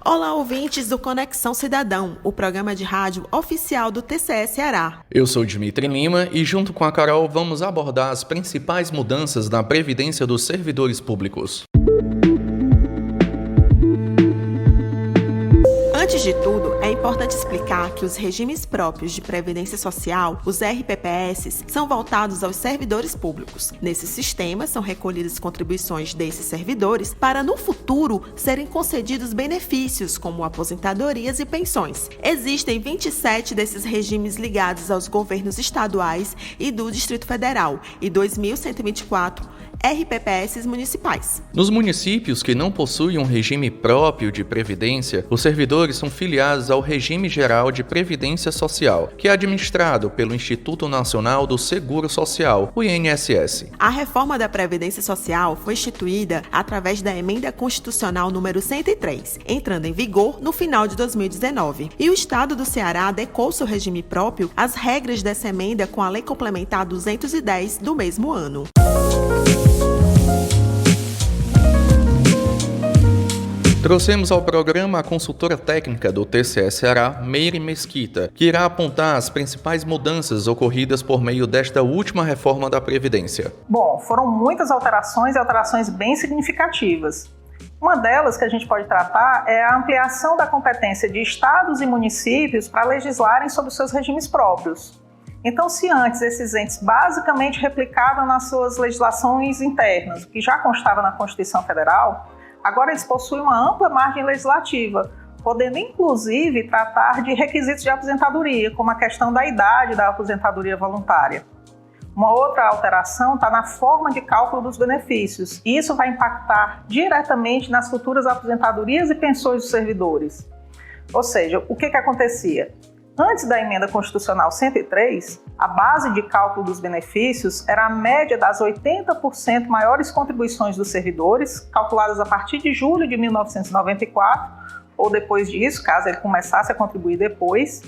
Olá, ouvintes do Conexão Cidadão, o programa de rádio oficial do TCE Ceará. Eu sou Dimitri Lima e, junto com a Carol, vamos abordar as principais mudanças na Previdência dos servidores públicos. Antes de tudo, é importante explicar que os regimes próprios de Previdência Social, os RPPS, são voltados aos servidores públicos. Nesses sistemas, são recolhidas contribuições desses servidores para, no futuro, serem concedidos benefícios, como aposentadorias e pensões. Existem 27 desses regimes ligados aos governos estaduais e do Distrito Federal e 2.124 RPPS municipais. Nos municípios que não possuem um regime próprio de previdência, os servidores são filiados ao Regime Geral de Previdência Social, que é administrado pelo Instituto Nacional do Seguro Social, o INSS. A reforma da Previdência Social foi instituída através da Emenda Constitucional número 103, entrando em vigor no final de 2019. E o Estado do Ceará adequou seu regime próprio às regras dessa emenda com a Lei Complementar 210 do mesmo ano. Trouxemos ao programa a consultora técnica do TCE Ceará, Meire Mesquita, que irá apontar as principais mudanças ocorridas por meio desta última reforma da Previdência. Bom, foram muitas alterações e alterações bem significativas. Uma delas que a gente pode tratar é a ampliação da competência de estados e municípios para legislarem sobre os seus regimes próprios. Então, se antes esses entes basicamente replicavam nas suas legislações internas, que já constava na Constituição Federal, agora eles possuem uma ampla margem legislativa, podendo inclusive tratar de requisitos de aposentadoria, como a questão da idade da aposentadoria voluntária. Uma outra alteração está na forma de cálculo dos benefícios, e isso vai impactar diretamente nas futuras aposentadorias e pensões dos servidores. Ou seja, o que acontecia? Antes da Emenda Constitucional 103, a base de cálculo dos benefícios era a média das 80% maiores contribuições dos servidores, calculadas a partir de julho de 1994, ou depois disso, caso ele começasse a contribuir depois,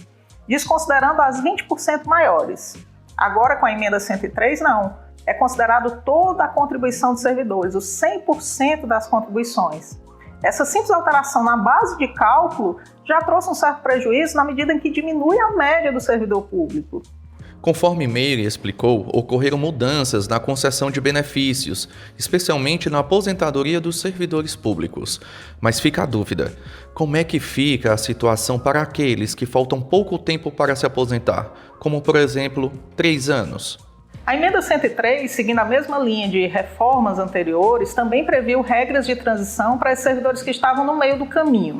desconsiderando as 20% maiores. Agora, com a Emenda 103, não. É considerado toda a contribuição dos servidores, os 100% das contribuições. Essa simples alteração na base de cálculo já trouxe um certo prejuízo na medida em que diminui a média do servidor público. Conforme Meire explicou, ocorreram mudanças na concessão de benefícios, especialmente na aposentadoria dos servidores públicos. Mas fica a dúvida, como é que fica a situação para aqueles que faltam pouco tempo para se aposentar, como por exemplo, 3 anos? A Emenda 103, seguindo a mesma linha de reformas anteriores, também previu regras de transição para os servidores que estavam no meio do caminho.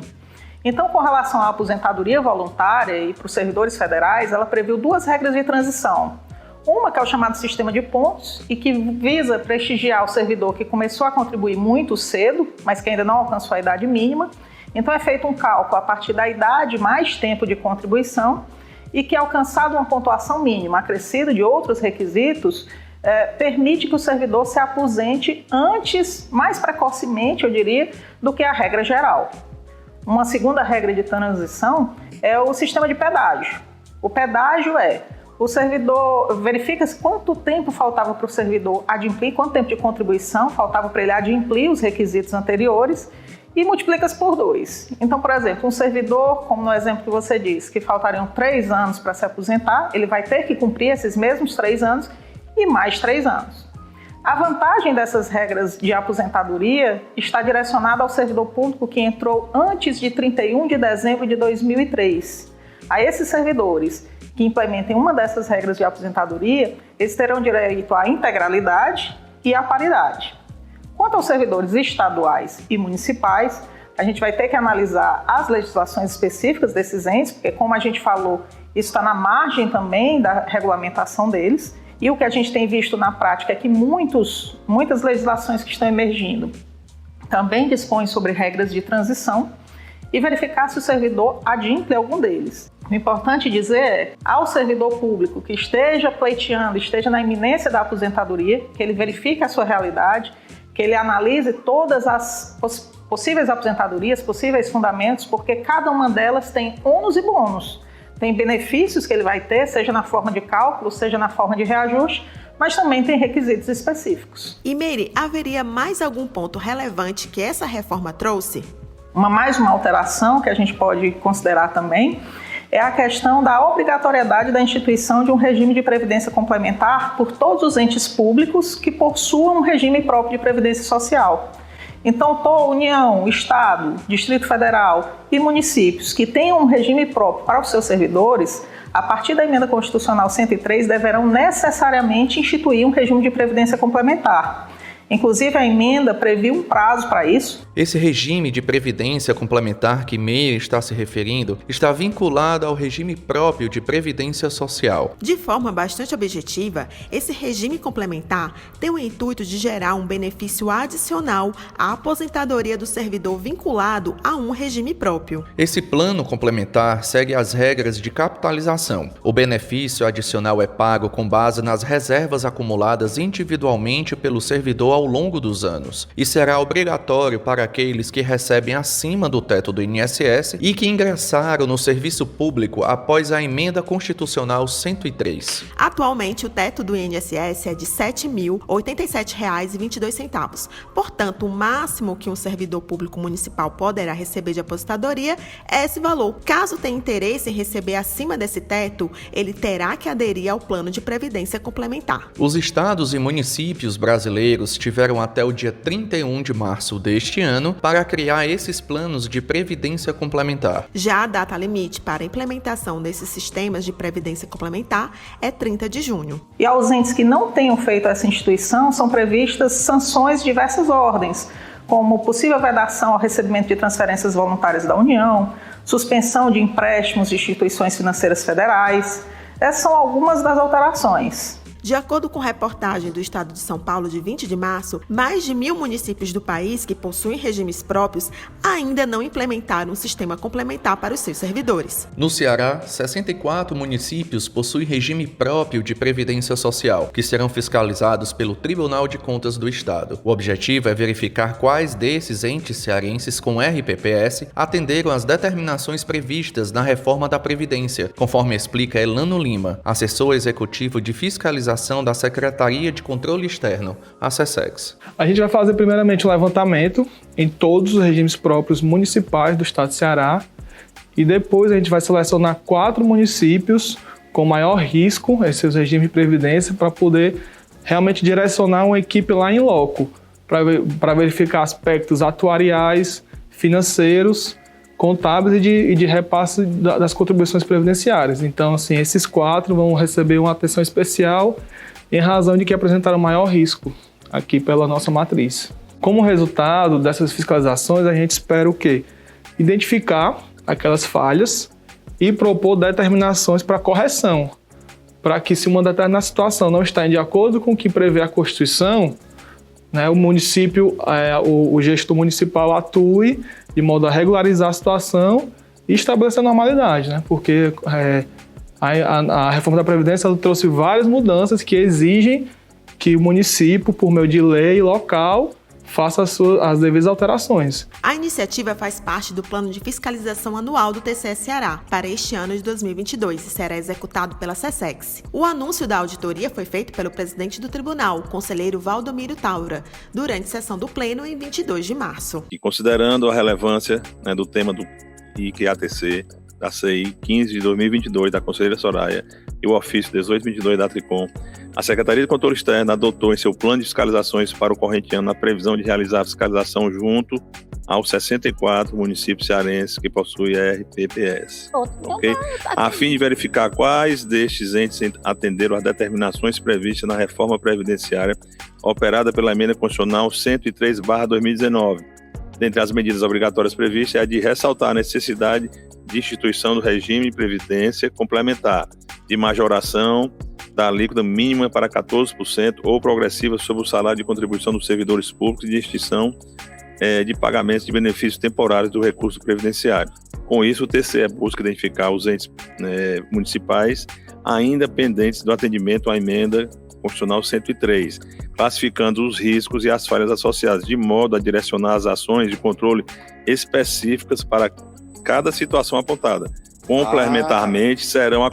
Então, com relação à aposentadoria voluntária e para os servidores federais, ela previu 2 regras de transição. Uma que é o chamado sistema de pontos e que visa prestigiar o servidor que começou a contribuir muito cedo, mas que ainda não alcançou a idade mínima. Então, é feito um cálculo a partir da idade mais tempo de contribuição e que, alcançada uma pontuação mínima acrescida de outros requisitos, permite que o servidor se aposente antes, mais precocemente, eu diria, do que a regra geral. Uma segunda regra de transição é o sistema de pedágio. O pedágio o servidor verifica quanto tempo faltava para o servidor adimplir, quanto tempo de contribuição faltava para ele adimplir os requisitos anteriores e multiplica-se por 2. Então, por exemplo, um servidor, como no exemplo que você disse, que faltariam 3 anos para se aposentar, ele vai ter que cumprir esses mesmos 3 anos e mais 3 anos. A vantagem dessas regras de aposentadoria está direcionada ao servidor público que entrou antes de 31 de dezembro de 2003. A esses servidores que implementem uma dessas regras de aposentadoria, eles terão direito à integralidade e à paridade. Quanto aos servidores estaduais e municipais, a gente vai ter que analisar as legislações específicas desses entes, porque, como a gente falou, isso está na margem também da regulamentação deles. E o que a gente tem visto na prática é que muitas legislações que estão emergindo também dispõem sobre regras de transição e verificar se o servidor adimple algum deles. O importante dizer é, ao servidor público que esteja pleiteando, esteja na iminência da aposentadoria, que ele verifique a sua realidade, que ele analise todas as possíveis aposentadorias, possíveis fundamentos, porque cada uma delas tem ônus e bônus. Tem benefícios que ele vai ter, seja na forma de cálculo, seja na forma de reajuste, mas também tem requisitos específicos. E Meire, haveria mais algum ponto relevante que essa reforma trouxe? Mais uma alteração que a gente pode considerar também é a questão da obrigatoriedade da instituição de um regime de previdência complementar por todos os entes públicos que possuam um regime próprio de previdência social. Então, toda União, Estado, Distrito Federal e municípios que tenham um regime próprio para os seus servidores, a partir da Emenda Constitucional 103, deverão necessariamente instituir um regime de previdência complementar. Inclusive, a emenda previu um prazo para isso. Esse regime de previdência complementar que Meire está se referindo está vinculado ao regime próprio de previdência social. De forma bastante objetiva, esse regime complementar tem o intuito de gerar um benefício adicional à aposentadoria do servidor vinculado a um regime próprio. Esse plano complementar segue as regras de capitalização. O benefício adicional é pago com base nas reservas acumuladas individualmente pelo servidor ao longo dos anos e será obrigatório para aqueles que recebem acima do teto do INSS e que ingressaram no serviço público após a Emenda Constitucional 103. Atualmente, o teto do INSS é de R$ 7.087,22. Portanto, o máximo que um servidor público municipal poderá receber de aposentadoria é esse valor. Caso tenha interesse em receber acima desse teto, ele terá que aderir ao plano de previdência complementar. Os estados e municípios brasileiros tiveram até o dia 31 de março deste ano para criar esses planos de previdência complementar. Já a data limite para a implementação desses sistemas de previdência complementar é 30 de junho. E aos entes que não tenham feito essa instituição, são previstas sanções de diversas ordens, como possível vedação ao recebimento de transferências voluntárias da União, suspensão de empréstimos de instituições financeiras federais. Essas são algumas das alterações. De acordo com reportagem do Estado de São Paulo de 20 de março, mais de 1.000 municípios do país que possuem regimes próprios ainda não implementaram um sistema complementar para os seus servidores. No Ceará, 64 municípios possuem regime próprio de previdência social, que serão fiscalizados pelo Tribunal de Contas do Estado. O objetivo é verificar quais desses entes cearenses com RPPS atenderam às determinações previstas na reforma da Previdência, conforme explica Elano Lima, assessor executivo de fiscalização da Secretaria de Controle Externo, a SESEX. A gente vai fazer primeiramente um levantamento em todos os regimes próprios municipais do estado de Ceará e depois a gente vai selecionar 4 municípios com maior risco, esses regimes de previdência, para poder realmente direcionar uma equipe lá em loco, para verificar aspectos atuariais, financeiros, contábeis e de repasse das contribuições previdenciárias. Então, assim, esses 4 vão receber uma atenção especial em razão de que apresentaram maior risco aqui pela nossa matriz. Como resultado dessas fiscalizações, a gente espera o quê? Identificar aquelas falhas e propor determinações para correção, para que, se uma determinada situação não está de acordo com o que prevê a Constituição, né, o município, o gestor municipal atue de modo a regularizar a situação e estabelecer a normalidade, né? Porque a reforma da Previdência trouxe várias mudanças que exigem que o município, por meio de lei local, faça as devidas alterações. A iniciativa faz parte do Plano de Fiscalização Anual do TCE Ceará para este ano de 2022 e será executado pela SESEX. O anúncio da auditoria foi feito pelo presidente do tribunal, o conselheiro Valdomiro Taura, durante sessão do Pleno em 22 de março. E considerando a relevância, né, do tema do IQATC, da CI 15 de 2022 da conselheira Soraya e o ofício 1822 da Tricom, a Secretaria de Controle Externo adotou em seu plano de fiscalizações para o corrente ano a previsão de realizar a fiscalização junto aos 64 municípios cearenses que possuem RPPS, ok? A fim de verificar quais destes entes atenderam às determinações previstas na reforma previdenciária operada pela Emenda Constitucional 103/2019. Dentre as medidas obrigatórias previstas é a de ressaltar a necessidade de instituição do regime de previdência complementar, de majoração da alíquota mínima para 14% ou progressiva sobre o salário de contribuição dos servidores públicos e de extinção de pagamentos de benefícios temporários do recurso previdenciário. Com isso, o TCE busca identificar os entes municipais ainda pendentes do atendimento à Emenda Constitucional 103, classificando os riscos e as falhas associadas, de modo a direcionar as ações de controle específicas para cada situação apontada. Complementarmente, serão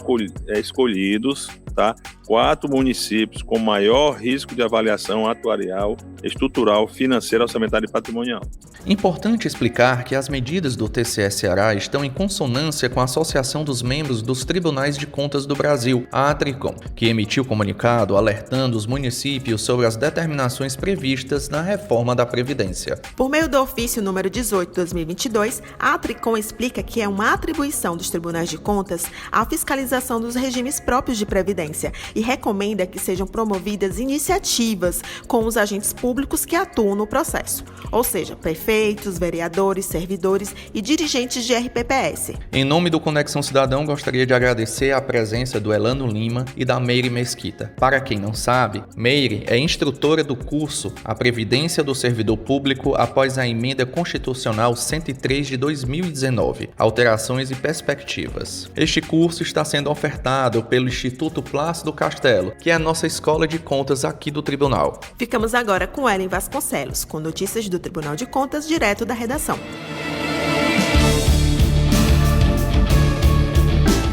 escolhidos tá? 4 municípios com maior risco de avaliação atuarial, estrutural, financeira, orçamentária e patrimonial. Importante explicar que as medidas do TCE Ceará estão em consonância com a Associação dos Membros dos Tribunais de Contas do Brasil, a ATRICOM, que emitiu comunicado alertando os municípios sobre as determinações previstas na reforma da Previdência. Por meio do ofício número 18/2022, a ATRICOM explica que é uma atribuição dos tribunais de contas a fiscalização dos regimes próprios de previdência e recomenda que sejam promovidas iniciativas com os agentes públicos que atuam no processo, ou seja, prefeitos, vereadores, servidores e dirigentes de RPPS. Em nome do Conexão Cidadão, gostaria de agradecer a presença do Elano Lima e da Meire Mesquita. Para quem não sabe, Meire é instrutora do curso A Previdência do Servidor Público após a Emenda Constitucional 103 de 2019, Alterações e Perspectivas. Este curso está sendo ofertado pelo Instituto Plácido Castelo, que é a nossa escola de contas aqui do Tribunal. Ficamos agora com Ellen Vasconcelos, com notícias do Tribunal de Contas direto da redação.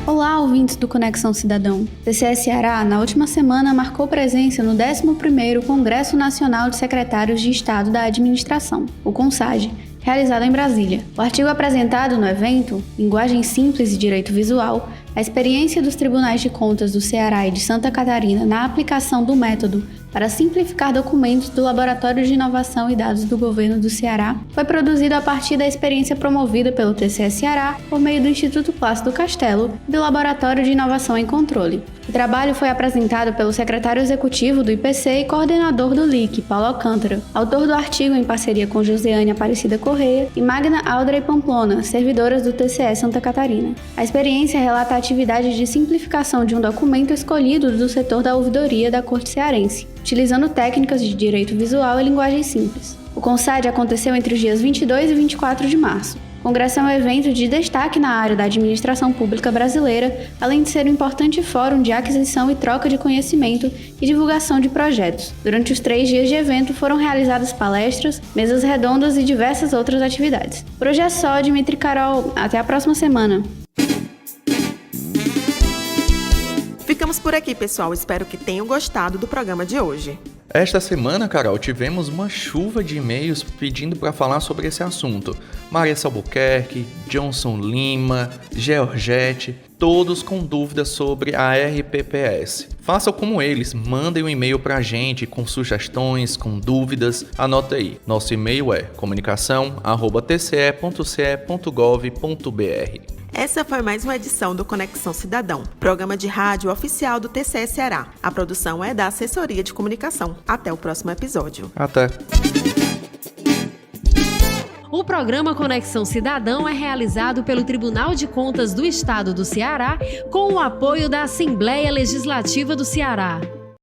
Olá, ouvintes do Conexão Cidadão. TCE Ceará, na última semana, marcou presença no 11º Congresso Nacional de Secretários de Estado da Administração, o CONSAG, realizado em Brasília. O artigo apresentado no evento, Linguagem Simples e Direito Visual, a experiência dos tribunais de contas do Ceará e de Santa Catarina na aplicação do método para simplificar documentos do Laboratório de Inovação e Dados do Governo do Ceará, foi produzido a partir da experiência promovida pelo TCE Ceará por meio do Instituto Plácido Castelo e do Laboratório de Inovação em Controle. O trabalho foi apresentado pelo secretário executivo do IPC e coordenador do LIC, Paulo Alcântara, autor do artigo em parceria com Josiane Aparecida Correia e Magna Aldrey Pamplona, servidoras do TCE Santa Catarina. A experiência relata a atividade de simplificação de um documento escolhido do setor da ouvidoria da Corte Cearense, utilizando técnicas de direito visual e linguagem simples. O CONSAD aconteceu entre os dias 22 e 24 de março. O Congresso é um evento de destaque na área da administração pública brasileira, além de ser um importante fórum de aquisição e troca de conhecimento e divulgação de projetos. Durante os 3 dias de evento foram realizadas palestras, mesas redondas e diversas outras atividades. Por hoje é só, Dimitri e Carol. Até a próxima semana. Ficamos por aqui, pessoal. Espero que tenham gostado do programa de hoje. Esta semana, Carol, tivemos uma chuva de e-mails pedindo para falar sobre esse assunto. Marissa Albuquerque, Johnson Lima, Georgette, todos com dúvidas sobre a RPPS. Façam como eles, mandem um e-mail para a gente com sugestões, com dúvidas. Anota aí, nosso e-mail é comunicação@tce.ce.gov.br. Essa foi mais uma edição do Conexão Cidadão, programa de rádio oficial do TCE Ceará. A produção é da Assessoria de Comunicação. Até o próximo episódio. Até. O programa Conexão Cidadão é realizado pelo Tribunal de Contas do Estado do Ceará com o apoio da Assembleia Legislativa do Ceará.